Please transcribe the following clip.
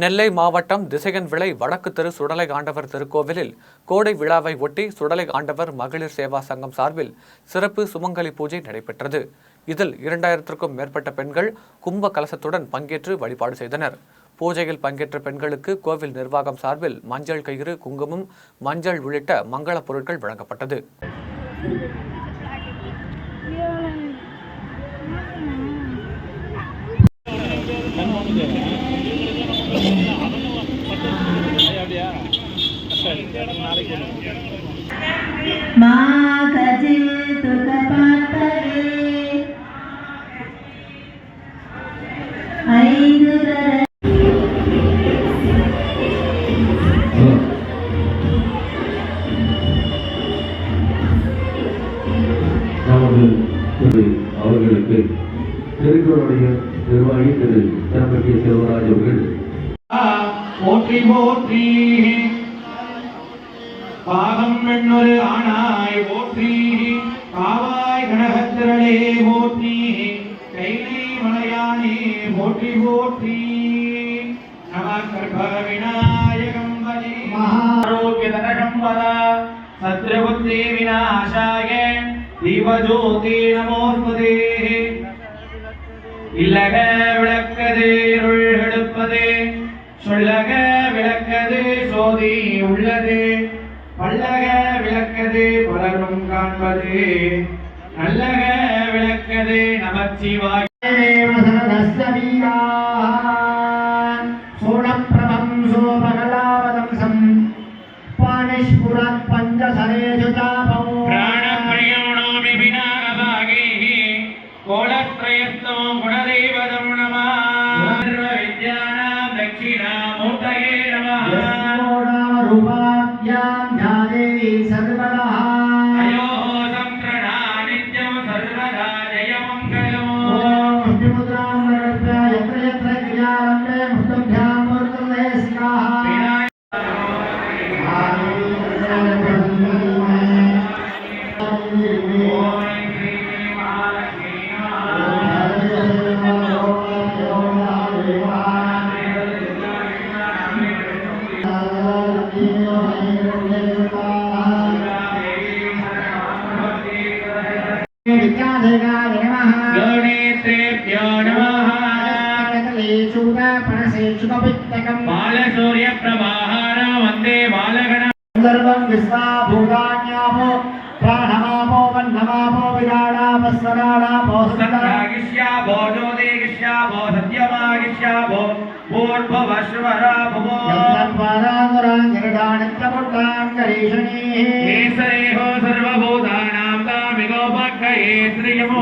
நெல்லை மாவட்டம் திசையன்விளை வடக்கு தெரு சுடலை ஆண்டவர் திருக்கோவிலில் கோடை விழாவை ஒட்டி சுடலை ஆண்டவர் மகளிர் சேவா சங்கம் சார்பில் சிறப்பு சுமங்கலி பூஜை நடைபெற்றது. இதில் 2000க்கும் மேற்பட்ட பெண்கள் கும்ப கலசத்துடன் பங்கேற்று வழிபாடு செய்தனர். பூஜையில் பங்கேற்ற பெண்களுக்கு கோவில் நிர்வாகம் சார்பில் மஞ்சள் கயிறு, குங்குமம், மஞ்சள் உள்ளிட்ட மங்கள பொருட்கள் வழங்கப்பட்டது. அவர்களுக்கு திருக்குறளுடைய நிர்வாகி திரு தம்பி செல்வராஜ் அவர்கள் போற்றி போற்றி பாகம் பெண்ணொரு ஆனாய் போற்றி காவாய் கனகத்திரளே போற்றி கைலை மலையானே போற்றி போற்றி நம கர்ப்ப விநாயகம் வலி மகாரோக்கியதரகம் வர சத்ரபுத்தி விநாசாய தீபஜோதி நமோஸ்துதே. இல்லக விளக்கது இருள் எடுப்பது சொல்லக விளக்கது சோதி உள்ளது பல்லக விளக்கது பலரும் காண்பது நல்லக விளக்கது நமச்சிவாய சோழப்பிரபம் சோபகலாவதம்சம் பாணிஷ்புராத் பஞ்சசரேஷு சாபம் பிராணப்பிரியோணாமி விநாகபாகி கோலத்ரயஸ்தோ குணதேவதம் நமः வித்யானாம் தட்சிணாமூர்த்தயே நமः ரூபாப்யாம் ஜாதேவி சர்வதா அயோஹ சம்ப்ரணா நித்யம் சர்வதா ஜெயமங்கலம் ஓம் முத்ராம் நரத்ய யத்ர யத்ர கிரியாரம்பே முத்தभ्याम மூர்த்தலே ஸ்வாஹா. बालसूर्य प्रभाहार वंदे बालगण सर्वं विश्वाभूतान्यापो प्राणमापो वन्नमापो विराडापस्वराडापो सत्तागिष्यापो ज्योतिगिष्यापो सत्यमागिष्यापो पूर्ववश्वरापो यत्पराङ्गराङ्गिरदानित्यमुट्टाङ्गरीषणी ईश्वरेहो सर्वभूतानां तामिगोपक्खये श्रियमो